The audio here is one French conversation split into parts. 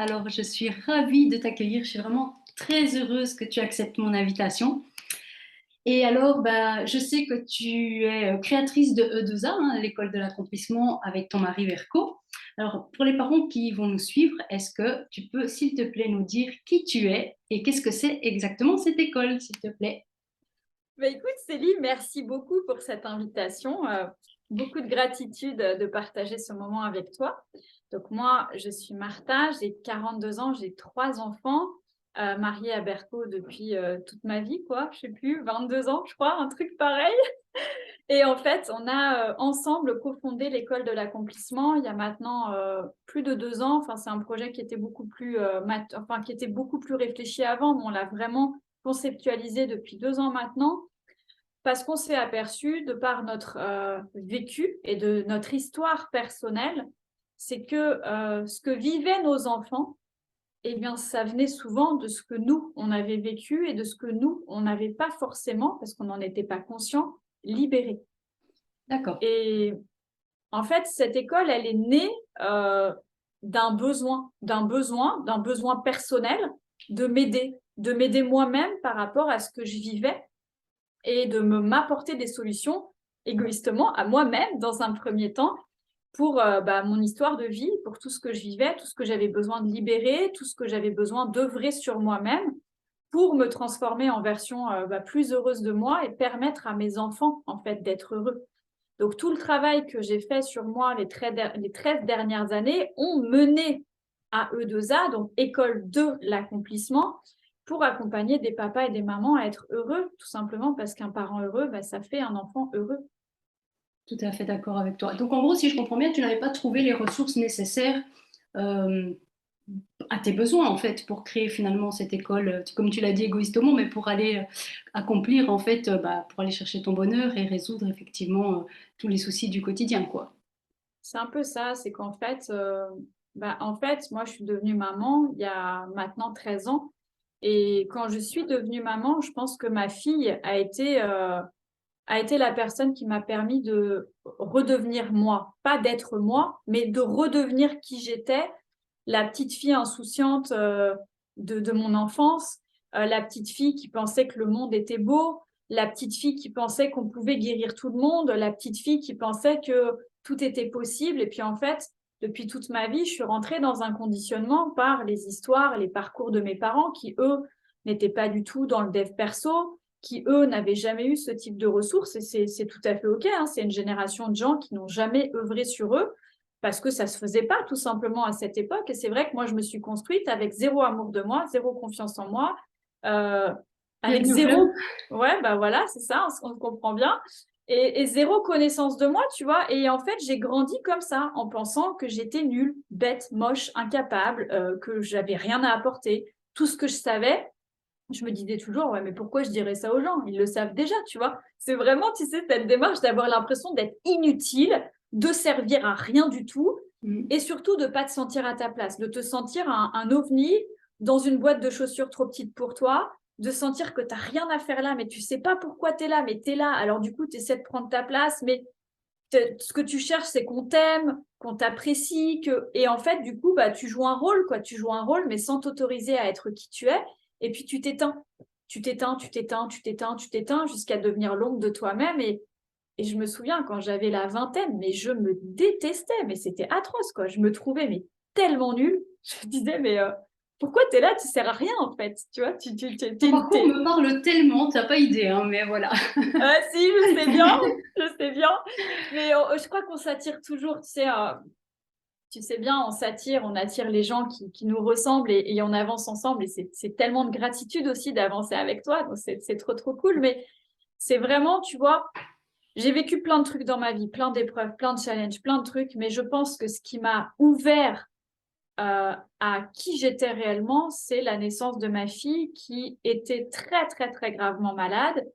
Alors, je suis ravie de t'accueillir. Je suis vraiment très heureuse que tu acceptes mon invitation. Et alors, bah, je sais que tu es créatrice de E2A, hein, l'école de l'accomplissement, avec ton mari Verco. Alors, pour les parents qui vont nous suivre, est-ce que tu peux, s'il te plaît, nous dire qui tu es et qu'est-ce que c'est exactement cette école, s'il te plaît? Bah, écoute, Célie, merci beaucoup pour cette invitation. Beaucoup de gratitude de partager ce moment avec toi. Donc moi, je suis Martha, j'ai 42 ans, j'ai 3 enfants, mariée à Berco depuis toute ma vie, quoi. Je sais plus, 22 ans, je crois, un truc pareil. Et en fait, on a ensemble cofondé l'école de l'accomplissement il y a maintenant plus de 2 ans. Enfin, c'est un projet qui était beaucoup plus, qui était beaucoup plus réfléchi avant, mais on l'a vraiment conceptualisé depuis 2 ans maintenant, parce qu'on s'est aperçu, de par notre vécu et de notre histoire personnelle, c'est que ce que vivaient nos enfants, eh bien, ça venait souvent de ce que nous, on avait vécu et de ce que nous, on n'avait pas forcément, parce qu'on n'en était pas conscient, libéré. D'accord, Et en fait, cette école, elle est née euh, d'un besoin personnel de m'aider moi-même par rapport à ce que je vivais et de m'apporter des solutions égoïstement à moi-même dans un premier temps pour mon histoire de vie, pour tout ce que je vivais, tout ce que j'avais besoin de libérer, tout ce que j'avais besoin d'œuvrer sur moi-même pour me transformer en version plus heureuse de moi et permettre à mes enfants en fait d'être heureux. Donc tout le travail que j'ai fait sur moi les 13 dernières années ont mené à E2A, donc école de l'accomplissement, pour accompagner des papas et des mamans à être heureux, tout simplement parce qu'un parent heureux, ça fait un enfant heureux. tout à fait d'accord avec toi. Donc, en gros, si je comprends bien, tu n'avais pas trouvé les ressources nécessaires euh, à tes besoins en fait pour créer finalement cette école, comme tu l'as dit égoïstement, mais pour aller accomplir en fait, pour aller chercher ton bonheur et résoudre effectivement tous les soucis du quotidien, quoi. C'est un peu ça, c'est qu'en fait, moi, je suis devenue maman il y a maintenant 13 ans. Et quand je suis devenue maman, je pense que ma fille a été la personne qui m'a permis de redevenir moi. Pas d'être moi, mais de redevenir qui j'étais, la petite fille insouciante de mon enfance, la petite fille qui pensait que le monde était beau, la petite fille qui pensait qu'on pouvait guérir tout le monde, la petite fille qui pensait que tout était possible. Et puis en fait, depuis toute ma vie, je suis rentrée dans un conditionnement par les histoires, les parcours de mes parents qui, eux, n'étaient pas du tout dans le dev perso, qui, eux, n'avaient jamais eu ce type de ressources. Et c'est tout à fait OK, hein. C'est une génération de gens qui n'ont jamais œuvré sur eux parce que ça ne se faisait pas tout simplement à cette époque. Et c'est vrai que moi, je me suis construite avec zéro amour de moi, zéro confiance en moi, euh, avec Bienvenue au club. zéro... Ouais, bah voilà, c'est ça, on comprend bien. Et zéro connaissance de moi, tu vois. Et en fait, j'ai grandi comme ça, en pensant que j'étais nulle, bête, moche, incapable, que j'avais rien à apporter. Tout ce que je savais, je me disais toujours, ouais, mais pourquoi je dirais ça aux gens? Ils le savent déjà, tu vois. C'est vraiment, tu sais, cette démarche d'avoir l'impression d'être inutile, de servir à rien du tout, Mhm. et surtout de ne pas te sentir à ta place, de te sentir un ovni dans une boîte de chaussures trop petite pour toi, de sentir que tu n'as rien à faire là, mais tu sais pas pourquoi tu es là, mais tu es là. Alors du coup, tu essaies de prendre ta place, mais ce que tu cherches, c'est qu'on t'aime, qu'on t'apprécie, et en fait, du coup, tu joues un rôle, quoi. Tu joues un rôle, mais sans t'autoriser à être qui tu es. Et puis tu t'éteins. Tu t'éteins, tu t'éteins, tu t'éteins, tu t'éteins jusqu'à devenir l'ombre de toi-même. Et je me souviens quand j'avais la vingtaine, mais je me détestais, mais c'était atroce, quoi. Je me trouvais mais tellement nulle. Je me disais, mais pourquoi t'es là? Tu sers à rien, en fait. Tu vois, Ton parcours me parle tellement, t'as pas idée, hein, mais voilà. Ah, si, je sais bien, je sais bien. Mais je crois qu'on s'attire toujours, tu sais bien, on s'attire, on attire les gens qui nous ressemblent et on avance ensemble. Et c'est tellement de gratitude aussi d'avancer avec toi. Donc c'est trop, trop cool. Mais c'est vraiment, tu vois, j'ai vécu plein de trucs dans ma vie, plein d'épreuves, plein de challenges, plein de trucs. Mais je pense que ce qui m'a ouvert à qui j'étais réellement, c'est la naissance de ma fille qui était très, très, très gravement malade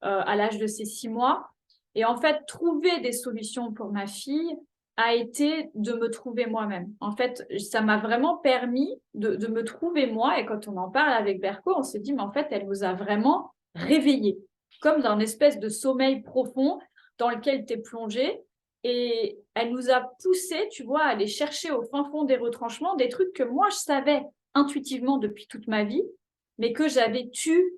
à l'âge de ses 6 mois. Et en fait, trouver des solutions pour ma fille a été de me trouver moi-même. En fait, ça m'a vraiment permis de me trouver moi. Et quand on en parle avec Berco, on se dit, mais en fait, elle nous a vraiment réveillés, comme dans une espèce de sommeil profond dans lequel tu es plongé. Et elle nous a poussés, tu vois, à aller chercher au fin fond des retranchements des trucs que moi, je savais intuitivement depuis toute ma vie, mais que j'avais tu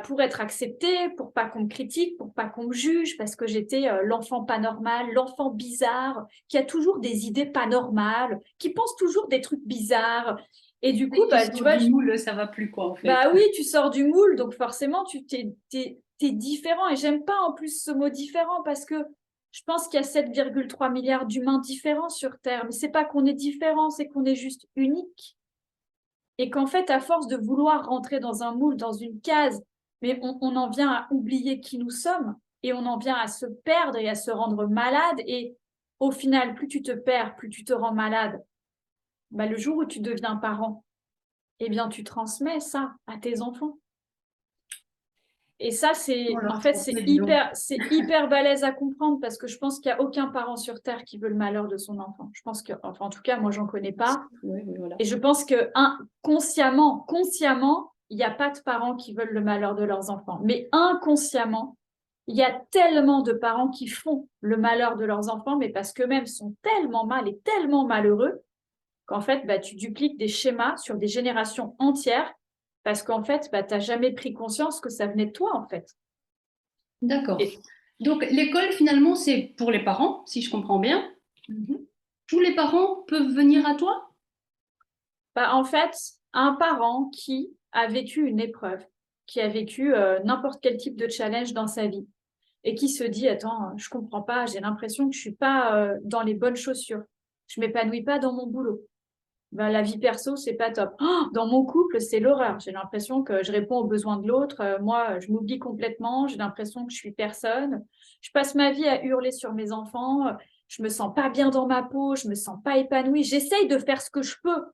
pour être acceptée, pour pas qu'on me critique, pour pas qu'on me juge, parce que j'étais l'enfant pas normal, l'enfant bizarre, qui a toujours des idées pas normales, qui pense toujours des trucs bizarres. Et du coup, Dès que tu tu sors vois, du moule, ça va plus, quoi, en fait. bah oui, tu sors du moule, donc forcément, t'es différent. Et j'aime pas en plus ce mot différent parce que je pense qu'il y a 7,3 milliards d'humains différents sur Terre. Mais c'est pas qu'on est différent, c'est qu'on est juste unique. Et qu'en fait, à force de vouloir rentrer dans un moule, dans une case, mais on en vient à oublier qui nous sommes et on en vient à se perdre et à se rendre malade. Et au final, plus tu te perds, plus tu te rends malade. Bah, le jour où tu deviens parent, eh bien, tu transmets ça à tes enfants. Et ça, Oh là, en fait, c'est pas évident. c'est hyper balèze à comprendre parce que je pense qu'il n'y a aucun parent sur Terre qui veut le malheur de son enfant. Je pense que, enfin, en tout cas, moi, j'en connais pas. Oui, oui, voilà. Et je pense que, consciemment, il n'y a pas de parents qui veulent le malheur de leurs enfants. Mais inconsciemment, il y a tellement de parents qui font le malheur de leurs enfants, mais parce qu'eux-mêmes sont tellement mal et tellement malheureux qu'en fait, tu dupliques des schémas sur des générations entières parce qu'en fait, tu n'as jamais pris conscience que ça venait de toi, en fait. D'accord. Et, Donc, l'école, finalement, c'est pour les parents, si je comprends bien. Mhm. Tous les parents peuvent venir à toi? En fait, un parent qui a vécu une épreuve, qui a vécu n'importe quel type de challenge dans sa vie et qui se dit, attends, je comprends pas, j'ai l'impression que je suis pas dans les bonnes chaussures, je m'épanouis pas dans mon boulot. La vie perso, c'est pas top. Oh, dans mon couple, c'est l'horreur. J'ai l'impression que je réponds aux besoins de l'autre. Moi, je m'oublie complètement. J'ai l'impression que je suis personne. Je passe ma vie à hurler sur mes enfants. Je me sens pas bien dans ma peau. Je me sens pas épanouie. J'essaye de faire ce que je peux,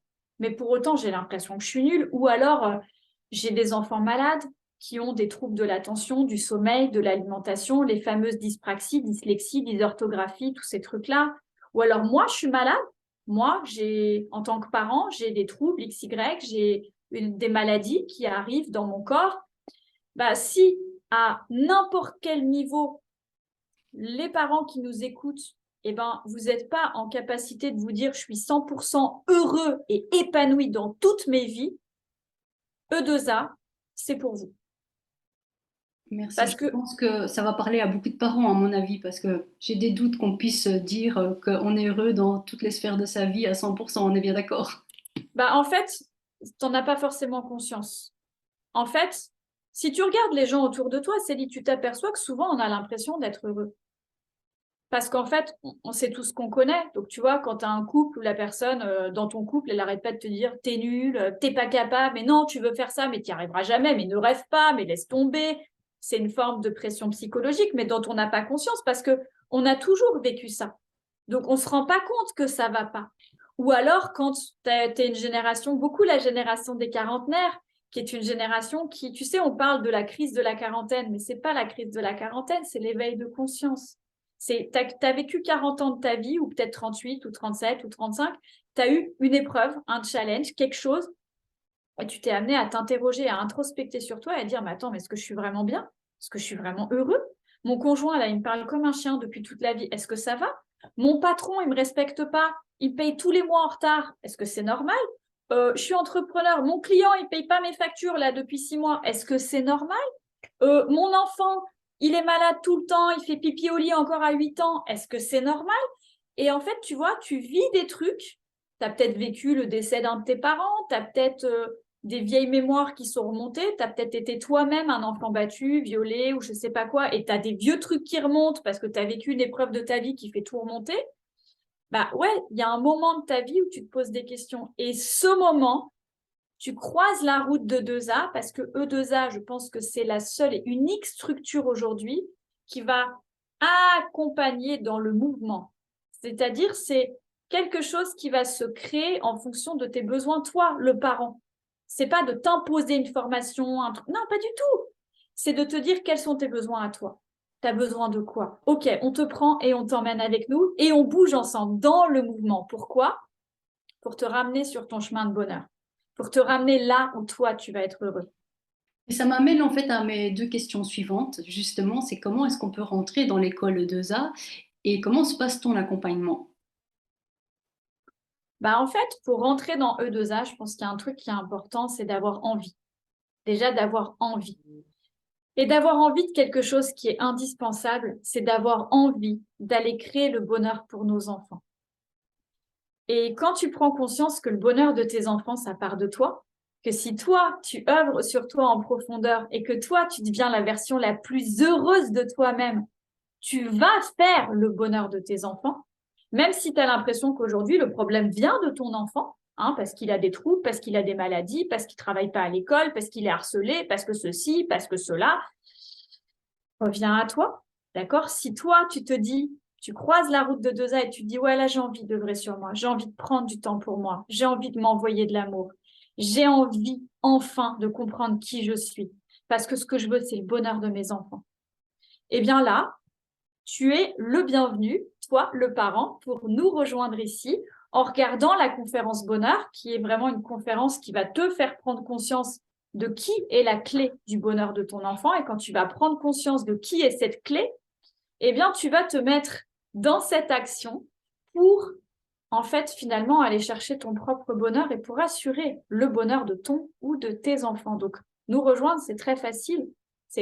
mais pour autant, j'ai l'impression que je suis nulle. Ou alors, j'ai des enfants malades qui ont des troubles de l'attention, du sommeil, de l'alimentation, les fameuses dyspraxies, dyslexie, dysorthographie, tous ces trucs-là. Ou alors, moi, je suis malade. Moi, en tant que parent, j'ai des troubles XY, j'ai des maladies qui arrivent dans mon corps. Si à n'importe quel niveau, les parents qui nous écoutent, vous n'êtes pas en capacité de vous dire je suis 100% heureux et épanoui dans toutes mes vies, E2A, c'est pour vous. Merci. Parce Je que pense que ça va parler à beaucoup de parents, à mon avis, parce que j'ai des doutes qu'on puisse dire qu'on est heureux dans toutes les sphères de sa vie à 100%. On est bien d'accord. en fait, tu n'en as pas forcément conscience. En fait, si tu regardes les gens autour de toi, Célie, tu t'aperçois que souvent on a l'impression d'être heureux. Parce qu'en fait, on sait tout ce qu'on connaît. Donc, tu vois, quand tu as un couple où la personne dans ton couple, elle n'arrête pas de te dire t'es nul, t'es pas capable, mais non, tu veux faire ça, mais tu n'y arriveras jamais, mais ne rêve pas, mais laisse tomber. C'est une forme de pression psychologique, mais dont on n'a pas conscience parce que on a toujours vécu ça. Donc, on ne se rend pas compte que ça ne va pas. Ou alors, quand tu es une génération, beaucoup la génération des quarantenaires, qui est une génération qui, tu sais, on parle de la crise de la quarantaine, mais ce n'est pas la crise de la quarantaine, c'est l'éveil de conscience. Tu as vécu 40 ans de ta vie, ou peut-être 38, ou 37, ou 35, tu as eu une épreuve, un challenge, quelque chose, et tu t'es amené à t'interroger, à introspecter sur toi et à dire, mais attends, mais est-ce que je suis vraiment bien? Est-ce que je suis vraiment heureux? Mon conjoint, là, il me parle comme un chien depuis toute la vie. Est-ce que ça va? Mon patron, il me respecte pas. Il paye tous les mois en retard. Est-ce que c'est normal? Je suis entrepreneur. Mon client, il paye pas mes factures, là, depuis 6 mois. Est-ce que c'est normal? Mon enfant, il est malade tout le temps. Il fait pipi au lit encore à 8 ans. Est-ce que c'est normal? Et en fait, tu vois, tu vis des trucs. Tu as peut-être vécu le décès d'un de tes parents. Tu as peut-être des vieilles mémoires qui sont remontées. Tu as peut-être été toi-même un enfant battu, violé ou je sais pas quoi. Et tu as des vieux trucs qui remontent parce que tu as vécu une épreuve de ta vie qui fait tout remonter. Ouais, il y a un moment de ta vie où tu te poses des questions. Et ce moment, tu croises la route de 2A parce que E2A, je pense que c'est la seule et unique structure aujourd'hui qui va accompagner dans le mouvement. C'est-à-dire, c'est quelque chose qui va se créer en fonction de tes besoins, toi, le parent. C'est pas de t'imposer une formation, un truc. Non, pas du tout. C'est de te dire quels sont tes besoins à toi. Tu as besoin de quoi? Ok, on te prend et on t'emmène avec nous et on bouge ensemble dans le mouvement. Pourquoi? Pour te ramener sur ton chemin de bonheur. Pour te ramener là où toi, tu vas être heureux. Et ça m'amène en fait à mes deux questions suivantes. Justement, c'est comment est-ce qu'on peut rentrer dans l'école 2A Et comment se passe ton accompagnement? Bah, en fait, pour rentrer dans E2A, je pense qu'il y a un truc qui est important, c'est d'avoir envie. Déjà, d'avoir envie. Et d'avoir envie de quelque chose qui est indispensable, c'est d'avoir envie d'aller créer le bonheur pour nos enfants. Et quand tu prends conscience que le bonheur de tes enfants, ça part de toi, que si toi, tu œuvres sur toi en profondeur et que toi, tu deviens la version la plus heureuse de toi-même, tu vas faire le bonheur de tes enfants, même si tu as l'impression qu'aujourd'hui, le problème vient de ton enfant, hein, parce qu'il a des troubles, parce qu'il a des maladies, parce qu'il ne travaille pas à l'école, parce qu'il est harcelé, parce que ceci, parce que cela, reviens à toi, d'accord? Si toi, tu te dis, tu croises la route de 2A et tu te dis, ouais, là, j'ai envie d'œuvrer sur moi, j'ai envie de prendre du temps pour moi, j'ai envie de m'envoyer de l'amour, j'ai envie enfin de comprendre qui je suis, parce que ce que je veux, c'est le bonheur de mes enfants. Eh bien là, tu es le bienvenu, toi, le parent, pour nous rejoindre ici en regardant la conférence bonheur, qui est vraiment une conférence qui va te faire prendre conscience de qui est la clé du bonheur de ton enfant. Et quand tu vas prendre conscience de qui est cette clé, eh bien, tu vas te mettre dans cette action pour, en fait, finalement, aller chercher ton propre bonheur et pour assurer le bonheur de ton ou de tes enfants. Donc, nous rejoindre, c'est très facile.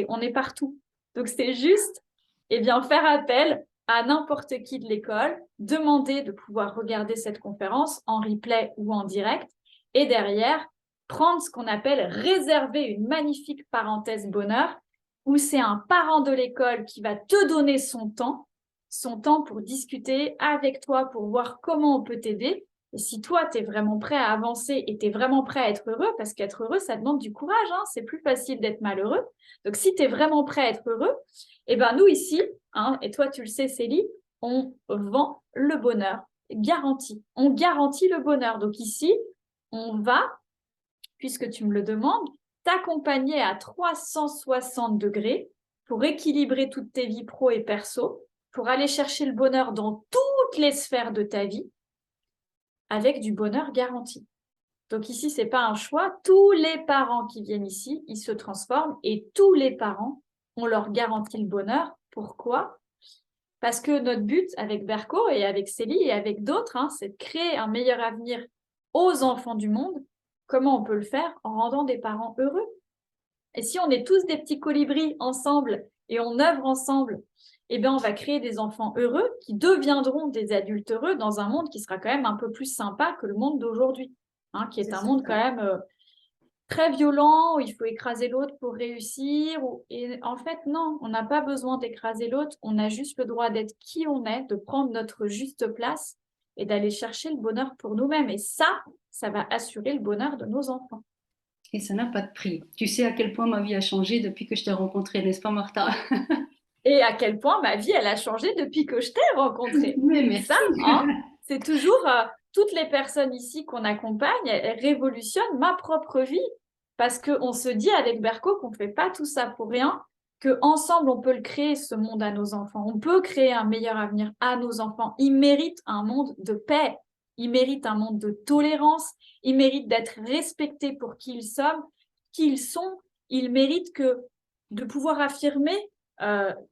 On est partout. Donc, c'est juste, eh bien, faire appel à n'importe qui de l'école, demander de pouvoir regarder cette conférence en replay ou en direct, et derrière, prendre ce qu'on appelle réserver une magnifique parenthèse bonheur, où c'est un parent de l'école qui va te donner son temps pour discuter avec toi, pour voir comment on peut t'aider. Et si toi, tu es vraiment prêt à avancer et tu es vraiment prêt à être heureux, parce qu'être heureux, ça demande du courage, hein, c'est plus facile d'être malheureux. Donc, si tu es vraiment prêt à être heureux, eh ben, nous ici, hein, et toi, tu le sais, Célie, on vend le bonheur, garanti. On garantit le bonheur. Donc ici, on va, puisque tu me le demandes, t'accompagner à 360 degrés pour équilibrer toutes tes vies pro et perso, pour aller chercher le bonheur dans toutes les sphères de ta vie, avec du bonheur garanti. Donc ici, c'est pas un choix. Tous les parents qui viennent ici, ils se transforment et tous les parents, on leur garantit le bonheur. Pourquoi? Parce que notre but avec Berco et avec Célie et avec d'autres, hein, c'est de créer un meilleur avenir aux enfants du monde. Comment on peut le faire? En rendant des parents heureux. Et si on est tous des petits colibris ensemble et on œuvre ensemble, eh bien, on va créer des enfants heureux qui deviendront des adultes heureux dans un monde qui sera quand même un peu plus sympa que le monde d'aujourd'hui, hein, qui est C'est un monde quand certain. même très violent, où il faut écraser l'autre pour réussir. Et en fait, non, on n'a pas besoin d'écraser l'autre, on a juste le droit d'être qui on est, de prendre notre juste place et d'aller chercher le bonheur pour nous-mêmes. Et ça va assurer le bonheur de nos enfants. Et ça n'a pas de prix. Tu sais à quel point ma vie a changé depuis que je t'ai rencontrée, n'est-ce pas, Martha? Et à quel point ma vie, elle a changé depuis que je t'ai rencontré. Mais Et ça, merci. hein, c'est toujours toutes les personnes ici qu'on accompagne, elles révolutionnent ma propre vie. Parce qu'on se dit avec Berco qu'on ne fait pas tout ça pour rien, qu'ensemble, on peut le créer, ce monde à nos enfants. On peut créer un meilleur avenir à nos enfants. Ils méritent un monde de paix. Ils méritent un monde de tolérance. Ils méritent d'être respectés pour qui ils sont. Qui ils sont. Ils méritent de pouvoir affirmer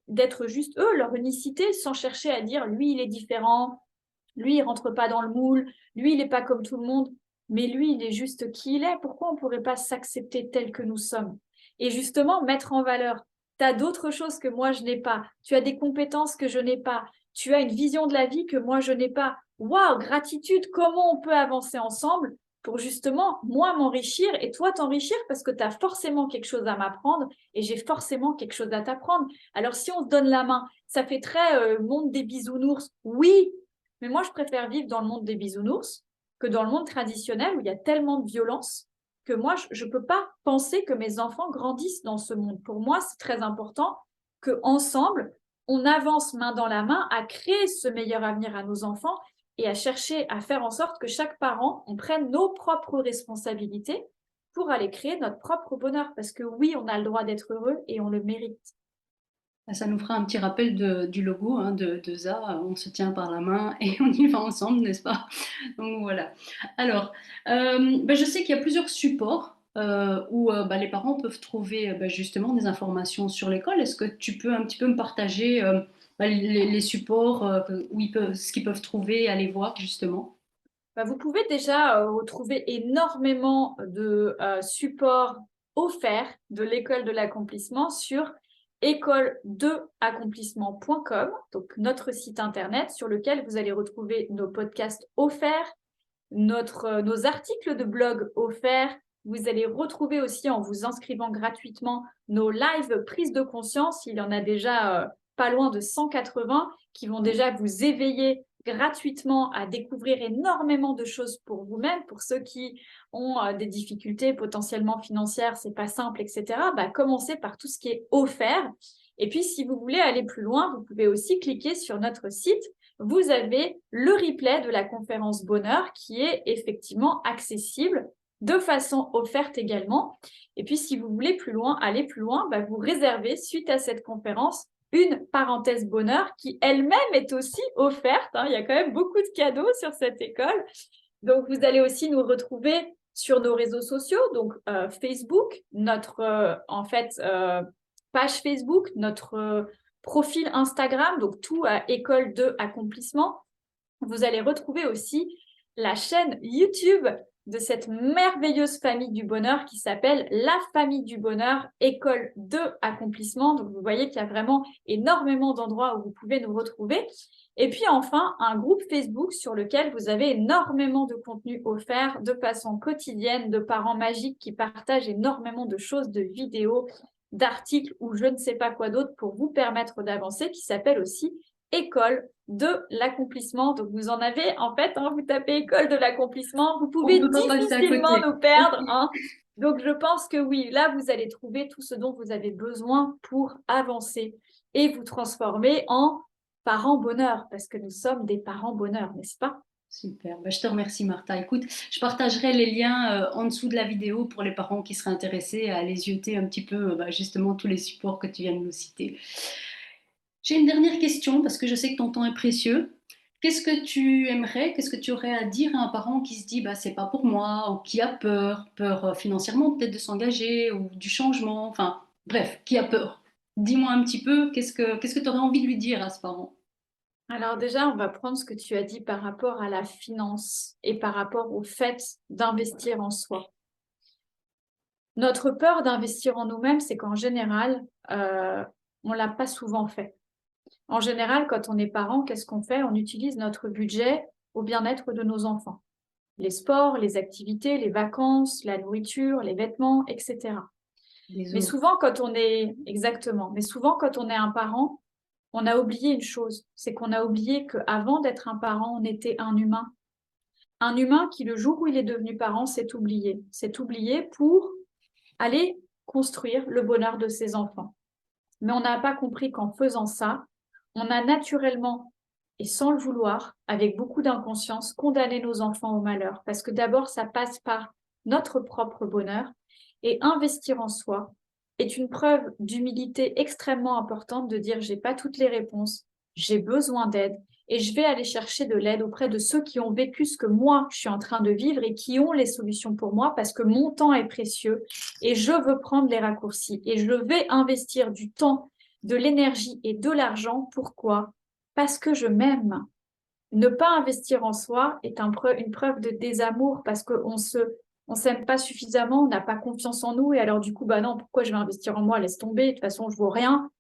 d'être juste eux, leur unicité, sans chercher à dire lui il est différent, lui il rentre pas dans le moule, lui il n'est pas comme tout le monde, mais lui il est juste qui il est. Pourquoi on ne pourrait pas s'accepter tel que nous sommes? Et justement, mettre en valeur, tu as d'autres choses que moi je n'ai pas, tu as des compétences que je n'ai pas, tu as une vision de la vie que moi je n'ai pas. Waouh, gratitude, comment on peut avancer ensemble pour justement moi m'enrichir et toi t'enrichir parce que tu as forcément quelque chose à m'apprendre et j'ai forcément quelque chose à t'apprendre. Alors si on se donne la main, ça fait très monde des bisounours, oui, mais moi je préfère vivre dans le monde des bisounours que dans le monde traditionnel où il y a tellement de violence que moi je ne peux pas penser que mes enfants grandissent dans ce monde. Pour moi, c'est très important qu'ensemble, on avance main dans la main à créer ce meilleur avenir à nos enfants et à chercher à faire en sorte que chaque parent, on prenne nos propres responsabilités pour aller créer notre propre bonheur. Parce que oui, on a le droit d'être heureux et on le mérite. Ça nous fera un petit rappel du logo hein, de ZA. On se tient par la main et on y va ensemble, n'est-ce pas? Donc voilà. Alors, je sais qu'il y a plusieurs supports où les parents peuvent trouver justement des informations sur l'école. Est-ce que tu peux un petit peu me partager les supports où ce qu'ils peuvent trouver, aller voir justement? Bah, vous pouvez déjà retrouver énormément de supports offerts de l'école de l'accomplissement sur école2accomplissement.com, donc notre site internet sur lequel vous allez retrouver nos podcasts offerts, nos articles de blog offerts. Vous allez retrouver aussi, en vous inscrivant gratuitement, nos live prises de conscience. Il y en a déjà pas loin de 180 qui vont déjà vous éveiller gratuitement à découvrir énormément de choses pour vous-même. Pour ceux qui ont des difficultés potentiellement financières, c'est pas simple, etc. Bah, commencez par tout ce qui est offert. Et puis, si vous voulez aller plus loin, vous pouvez aussi cliquer sur notre site. Vous avez le replay de la conférence bonheur qui est effectivement accessible de façon offerte également. Et puis, si vous voulez aller plus loin, bah, vous réservez suite à cette conférence une parenthèse bonheur qui elle-même est aussi offerte. Il y a quand même beaucoup de cadeaux sur cette école. Donc, vous allez aussi nous retrouver sur nos réseaux sociaux, donc Facebook, notre page Facebook, notre profil Instagram, donc tout à école de accomplissement. Vous allez retrouver aussi la chaîne YouTube de cette merveilleuse famille du bonheur qui s'appelle La Famille du Bonheur, école de accomplissement. Donc, vous voyez qu'il y a vraiment énormément d'endroits où vous pouvez nous retrouver. Et puis enfin, un groupe Facebook sur lequel vous avez énormément de contenu offert de façon quotidienne, de parents magiques qui partagent énormément de choses, de vidéos, d'articles ou je ne sais pas quoi d'autre pour vous permettre d'avancer, qui s'appelle aussi École de l'accomplissement. Donc, vous en avez, en fait, vous tapez École de l'accomplissement, vous On pouvez peut pas passer à difficilement côté. nous perdre. Donc, je pense que oui, là, vous allez trouver tout ce dont vous avez besoin pour avancer et vous transformer en parents bonheur, parce que nous sommes des parents bonheur, n'est-ce pas? Super, je te remercie Martha. Écoute, je partagerai les liens en dessous de la vidéo pour les parents qui seraient intéressés à aller zioter un petit peu justement tous les supports que tu viens de nous citer. J'ai une dernière question parce que je sais que ton temps est précieux. Qu'est-ce que tu aimerais, qu'est-ce que tu aurais à dire à un parent qui se dit c'est pas pour moi ou qui a peur financièrement peut-être de s'engager ou du changement, enfin bref, qui a peur. Dis-moi un petit peu, qu'est-ce que tu aurais envie de lui dire à ce parent? Alors déjà, on va prendre ce que tu as dit par rapport à la finance et par rapport au fait d'investir en soi. Notre peur d'investir en nous-mêmes, c'est qu'en général, on ne l'a pas souvent fait. En général, quand on est parent, qu'est-ce qu'on fait? On utilise notre budget au bien-être de nos enfants. Les sports, les activités, les vacances, la nourriture, les vêtements, etc. Des Mais autres. souvent, mais souvent, quand on est un parent, on a oublié une chose, c'est qu'on a oublié qu'avant d'être un parent, on était un humain. Un humain qui, le jour où il est devenu parent, s'est oublié. S'est oublié pour aller construire le bonheur de ses enfants. Mais on n'a pas compris qu'en faisant ça, on a naturellement, et sans le vouloir, avec beaucoup d'inconscience, condamné nos enfants au malheur. Parce que d'abord, ça passe par notre propre bonheur. Et investir en soi est une preuve d'humilité extrêmement importante de dire, j'ai pas toutes les réponses, j'ai besoin d'aide et je vais aller chercher de l'aide auprès de ceux qui ont vécu ce que moi, je suis en train de vivre et qui ont les solutions pour moi parce que mon temps est précieux et je veux prendre les raccourcis et je vais investir du temps, de l'énergie et de l'argent. Pourquoi? Parce que je m'aime. Ne pas investir en soi est une preuve de désamour parce qu'on s'aime pas suffisamment, on n'a pas confiance en nous et alors du coup, non, pourquoi je vais investir en moi? Laisse tomber, de toute façon, je vaux rien.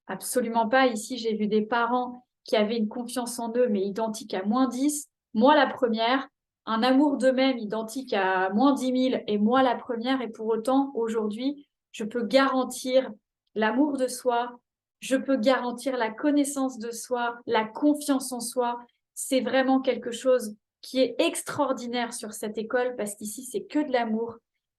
Absolument pas. Ici, j'ai vu des parents qui avaient une confiance en eux, mais identique à -10. Moi, la première, un amour d'eux-mêmes identique à -10 000 et moi, la première. Et pour autant, aujourd'hui, je peux garantir l'amour de soi, je peux garantir la connaissance de soi, la confiance en soi. C'est vraiment quelque chose qui est extraordinaire sur cette école parce qu'ici, c'est que de l'amour.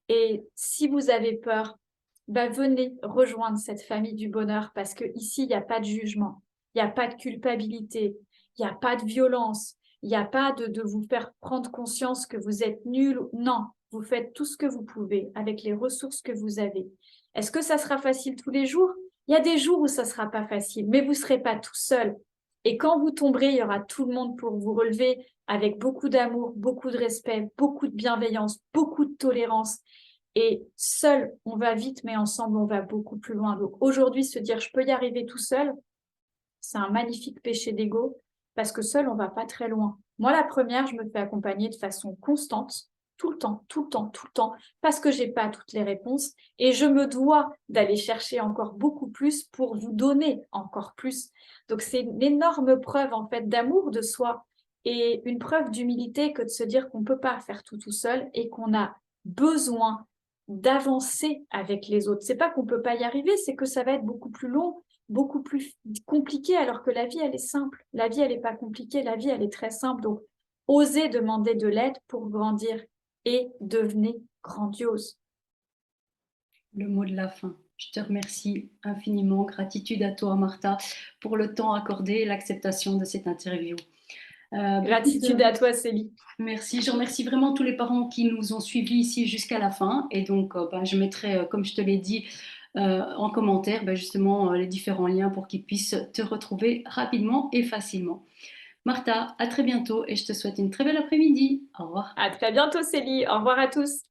Et si vous avez peur, venez rejoindre cette famille du bonheur parce qu'ici, il n'y a pas de jugement, il n'y a pas de culpabilité, il n'y a pas de violence, il n'y a pas de vous faire prendre conscience que vous êtes nul. Non, vous faites tout ce que vous pouvez avec les ressources que vous avez. Est-ce que ça sera facile tous les jours? Il y a des jours où ça ne sera pas facile, mais vous ne serez pas tout seul. Et quand vous tomberez, il y aura tout le monde pour vous relever avec beaucoup d'amour, beaucoup de respect, beaucoup de bienveillance, beaucoup de tolérance. Et seul, on va vite, mais ensemble, on va beaucoup plus loin. Donc aujourd'hui, se dire je peux y arriver tout seul, c'est un magnifique péché d'ego parce que seul, on va pas très loin. Moi, la première, je me fais accompagner de façon constante, tout le temps, tout le temps, tout le temps, parce que j'ai pas toutes les réponses et je me dois d'aller chercher encore beaucoup plus pour vous donner encore plus. Donc, c'est une énorme preuve, en fait, d'amour de soi et une preuve d'humilité que de se dire qu'on peut pas faire tout seul et qu'on a besoin d'avancer avec les autres. C'est pas qu'on peut pas y arriver, c'est que ça va être beaucoup plus long, beaucoup plus compliqué, alors que la vie, elle est simple. La vie, elle n'est pas compliquée, la vie, elle est très simple. Donc, osez demander de l'aide pour grandir et devenez grandiose. Le mot de la fin. Je te remercie infiniment. Gratitude à toi, Martha, pour le temps accordé et l'acceptation de cette interview. Gratitude à toi, Célie. Merci. Je remercie vraiment tous les parents qui nous ont suivis ici jusqu'à la fin. Et donc, je mettrai, comme je te l'ai dit, en commentaire, justement, les différents liens pour qu'ils puissent te retrouver rapidement et facilement. Martha, à très bientôt et je te souhaite une très belle après-midi. Au revoir. À très bientôt, Célie. Au revoir à tous.